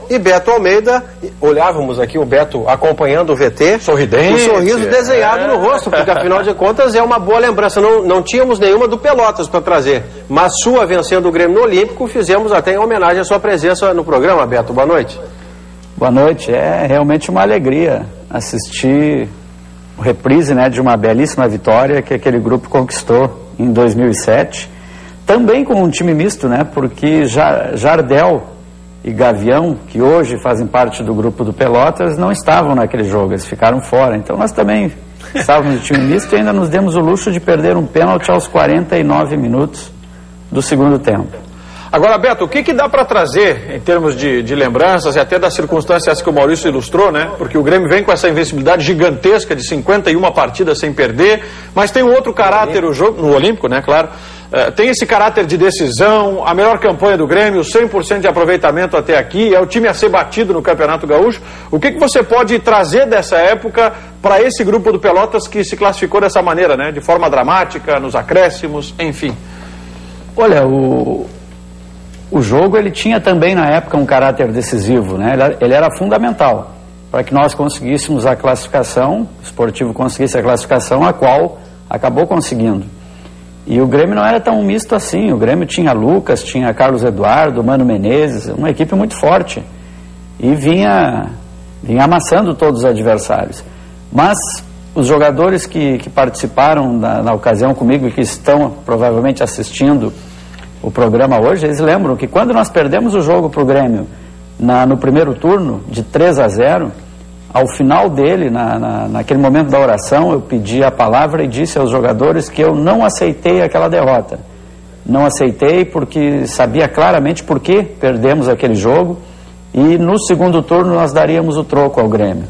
e Beto Almeida. Olhávamos aqui o Beto acompanhando o VT. Sorridente. O sorriso desenhado no rosto, porque afinal de contas é uma boa lembrança. Não tínhamos nenhuma do Pelotas para trazer, mas sua vencendo o Grêmio no Olímpico, fizemos até em homenagem à sua presença no programa, Beto. Boa noite. Boa noite. É realmente uma alegria assistir o reprise, né, de uma belíssima vitória que aquele grupo conquistou em 2007. Também com um time misto, né, porque Jardel e Gavião, que hoje fazem parte do grupo do Pelotas, não estavam naquele jogo, eles ficaram fora. Então nós também estávamos no time misto e ainda nos demos o luxo de perder um pênalti aos 49 minutos do segundo tempo. Agora, Beto, o que dá para trazer em termos de lembranças e até das circunstâncias que o Maurício ilustrou, né? Porque o Grêmio vem com essa invencibilidade gigantesca de 51 partidas sem perder, mas tem um outro caráter, o jogo no Olímpico, né, claro. Tem esse caráter de decisão, a melhor campanha do Grêmio, 100% de aproveitamento até aqui, é o time a ser batido no Campeonato Gaúcho. O que você pode trazer dessa época para esse grupo do Pelotas que se classificou dessa maneira, né? De forma dramática, nos acréscimos, enfim. Olha, o jogo ele tinha também na época um caráter decisivo, né? Ele era fundamental para que nós conseguíssemos a classificação, o Esportivo conseguisse a classificação, a qual acabou conseguindo. E o Grêmio não era tão misto assim, o Grêmio tinha Lucas, tinha Carlos Eduardo, Mano Menezes, uma equipe muito forte e vinha amassando todos os adversários. Mas os jogadores que participaram na ocasião comigo e que estão provavelmente assistindo o programa hoje, eles lembram que quando nós perdemos o jogo para o Grêmio no primeiro turno, de 3-0, ao final dele, naquele momento da oração, eu pedi a palavra e disse aos jogadores que eu não aceitei aquela derrota. Não aceitei porque sabia claramente por que perdemos aquele jogo e no segundo turno nós daríamos o troco ao Grêmio.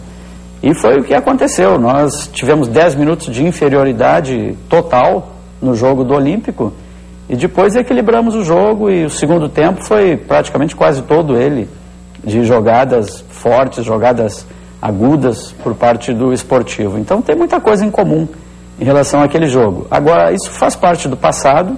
E foi o que aconteceu, nós tivemos 10 minutos de inferioridade total no jogo do Olímpico, e depois equilibramos o jogo e o segundo tempo foi praticamente quase todo ele de jogadas fortes, jogadas agudas por parte do Esportivo. Então tem muita coisa em comum em relação àquele jogo. Agora, isso faz parte do passado,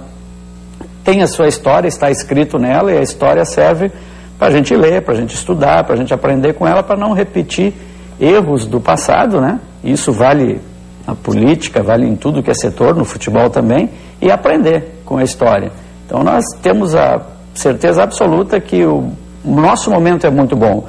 tem a sua história, está escrito nela e a história serve para a gente ler, para a gente estudar, para a gente aprender com ela, para não repetir erros do passado, né? Isso vale na política, vale em tudo que é setor, no futebol também, e aprender com a história. Então nós temos a certeza absoluta que o nosso momento é muito bom.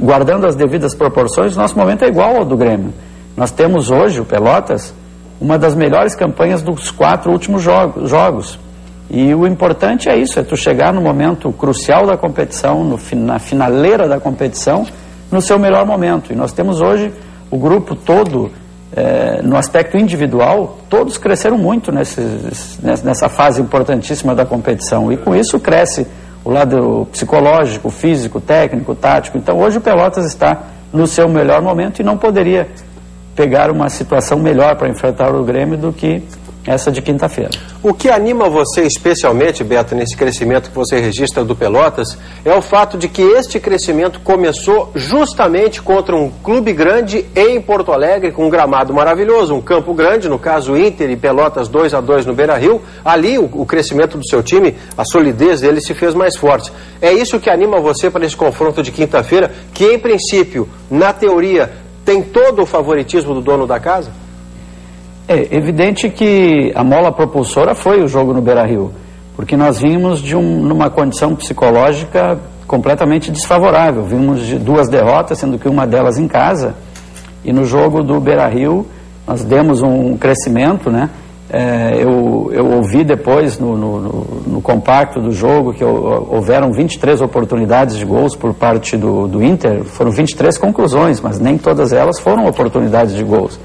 Guardando as devidas proporções, nosso momento é igual ao do Grêmio. Nós temos hoje, o Pelotas, uma das melhores campanhas dos 4 últimos jogos. E o importante é isso, é tu chegar no momento crucial da competição, na finaleira da competição, no seu melhor momento. E nós temos hoje o grupo todo, no aspecto individual, todos cresceram muito nessa fase importantíssima da competição. E com isso cresce o lado psicológico, físico, técnico, tático. Então hoje o Pelotas está no seu melhor momento e não poderia pegar uma situação melhor para enfrentar o Grêmio do que essa de quinta-feira. O que anima você especialmente, Beto, nesse crescimento que você registra do Pelotas, é o fato de que este crescimento começou justamente contra um clube grande em Porto Alegre, com um gramado maravilhoso, um campo grande, no caso Inter e Pelotas 2-2 no Beira-Rio. Ali o crescimento do seu time, a solidez dele se fez mais forte. É isso que anima você para esse confronto de quinta-feira, que em princípio, na teoria, tem todo o favoritismo do dono da casa? É evidente que a mola propulsora foi o jogo no Beira-Rio, porque nós vimos numa condição psicológica completamente desfavorável. Vimos de 2 derrotas, sendo que uma delas em casa, e no jogo do Beira-Rio nós demos um crescimento, né? Eu ouvi depois no compacto do jogo que houveram 23 oportunidades de gols por parte do Inter, foram 23 conclusões, mas nem todas elas foram oportunidades de gols.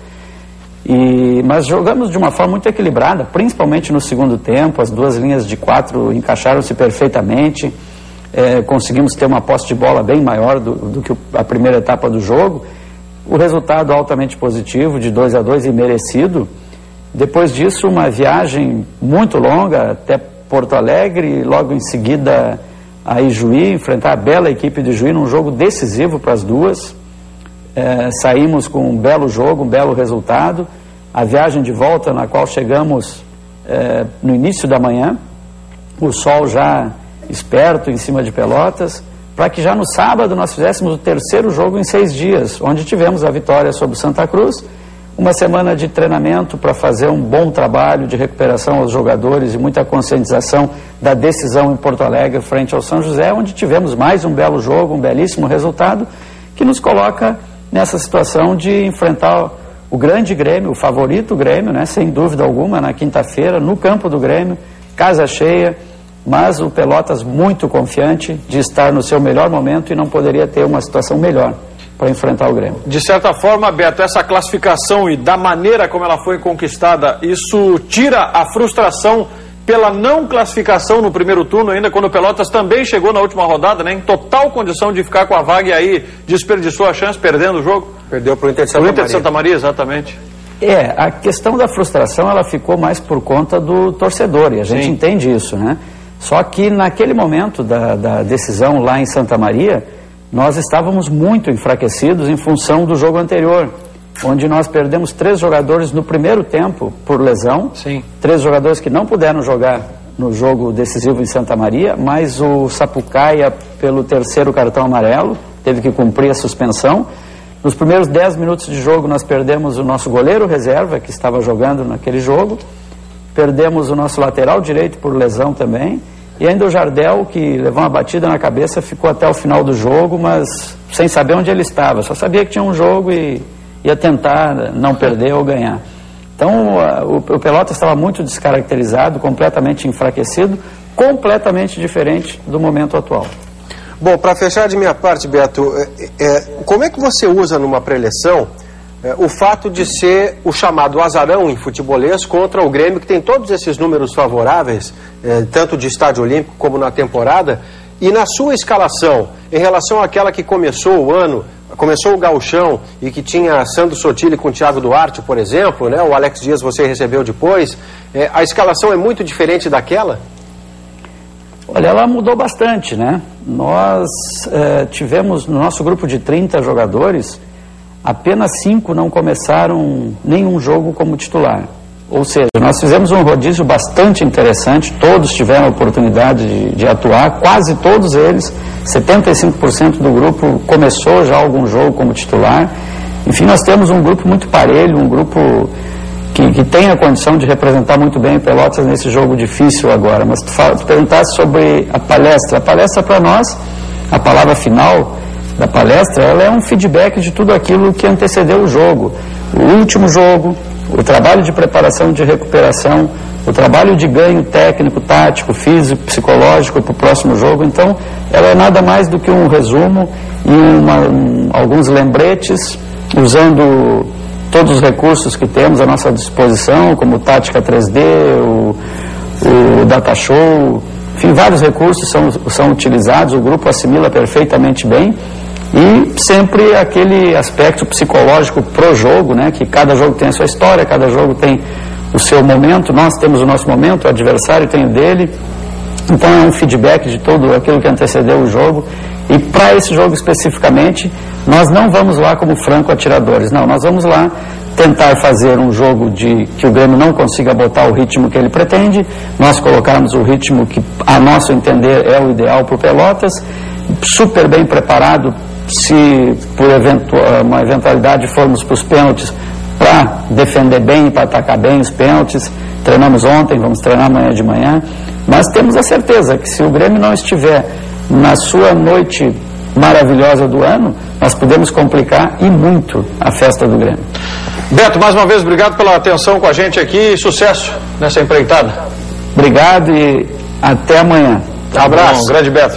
Mas jogamos de uma forma muito equilibrada, principalmente no segundo tempo, as 2 linhas de 4 encaixaram-se perfeitamente, conseguimos ter uma posse de bola bem maior do que a primeira etapa do jogo, o resultado altamente positivo, de 2-2 e merecido. Depois disso, uma viagem muito longa até Porto Alegre, e logo em seguida a Ijuí, enfrentar a bela equipe de Ijuí num jogo decisivo para as duas. Saímos com um belo jogo, um belo resultado. A viagem de volta, na qual chegamos no início da manhã, o sol já esperto em cima de Pelotas, para que já no sábado nós fizéssemos o terceiro jogo em 6 dias, onde tivemos a vitória sobre o Santa Cruz, uma semana de treinamento para fazer um bom trabalho de recuperação aos jogadores e muita conscientização da decisão em Porto Alegre frente ao São José, onde tivemos mais um belo jogo, um belíssimo resultado, que nos coloca nessa situação de enfrentar o grande Grêmio, o favorito Grêmio, né, sem dúvida alguma, na quinta-feira, no campo do Grêmio, casa cheia, mas o Pelotas muito confiante de estar no seu melhor momento e não poderia ter uma situação melhor para enfrentar o Grêmio. De certa forma, Beto, essa classificação e da maneira como ela foi conquistada, isso tira a frustração pela não classificação no primeiro turno, ainda quando o Pelotas também chegou na última rodada, né, em total condição de ficar com a vaga e aí desperdiçou a chance perdendo o jogo? Perdeu para o Inter de Santa Maria. O Inter de Santa Maria, exatamente. A questão da frustração, ela ficou mais por conta do torcedor, e a gente entende isso, né? Só que naquele momento da decisão lá em Santa Maria, nós estávamos muito enfraquecidos em função do jogo anterior, onde nós perdemos 3 jogadores no primeiro tempo por lesão. Sim. 3 jogadores que não puderam jogar no jogo decisivo em Santa Maria, mas o Sapucaia, pelo 3º cartão amarelo, teve que cumprir a suspensão. Nos primeiros 10 minutos de jogo nós perdemos o nosso goleiro reserva, que estava jogando naquele jogo, perdemos o nosso lateral direito por lesão também, e ainda o Jardel, que levou uma batida na cabeça, ficou até o final do jogo, mas sem saber onde ele estava, só sabia que tinha um jogo e ia tentar não perder ou ganhar. Então o Pelotas estava muito descaracterizado, completamente enfraquecido, completamente diferente do momento atual. Bom, para fechar de minha parte, Beto, como é que você usa numa preleção o fato de ser o chamado azarão em futebolês contra o Grêmio, que tem todos esses números favoráveis, tanto de estádio olímpico como na temporada, e na sua escalação, em relação àquela que começou o ano, começou o gauchão e que tinha Sandro Sotile com Thiago Duarte, por exemplo, né? O Alex Dias você recebeu depois, a escalação é muito diferente daquela? Olha, ela mudou bastante, né? Nós tivemos no nosso grupo de 30 jogadores, apenas 5 não começaram nenhum jogo como titular. Ou seja, nós fizemos um rodízio bastante interessante, todos tiveram a oportunidade de atuar, quase todos eles, 75% do grupo começou já algum jogo como titular. Enfim, nós temos um grupo muito parelho, um grupo que tem a condição de representar muito bem o Pelotas nesse jogo difícil agora. Mas tu perguntasse sobre a palestra para nós, a palavra final da palestra, ela é um feedback de tudo aquilo que antecedeu o jogo. O último jogo, o trabalho de preparação, de recuperação, o trabalho de ganho técnico, tático, físico, psicológico para o próximo jogo. Então, ela é nada mais do que um resumo e alguns lembretes, usando todos os recursos que temos à nossa disposição, como tática 3D, o data show, enfim, vários recursos são utilizados, o grupo assimila perfeitamente bem. E sempre aquele aspecto psicológico pro jogo, né? Que cada jogo tem a sua história, cada jogo tem o seu momento, nós temos o nosso momento, o adversário tem o dele. Então é um feedback de tudo aquilo que antecedeu o jogo. E para esse jogo especificamente, nós não vamos lá como franco atiradores, não, nós vamos lá tentar fazer um jogo que o Grêmio não consiga botar o ritmo que ele pretende, nós colocarmos o ritmo que, a nosso entender, é o ideal para o Pelotas, super bem preparado, se por uma eventualidade formos para os pênaltis, para defender bem, para atacar bem os pênaltis. Treinamos ontem, vamos treinar amanhã de manhã, mas temos a certeza que se o Grêmio não estiver na sua noite maravilhosa do ano, nós podemos complicar e muito a festa do Grêmio. Beto, mais uma vez, obrigado pela atenção com a gente aqui e sucesso nessa empreitada. Obrigado e até amanhã. Abraço. Grande Beto.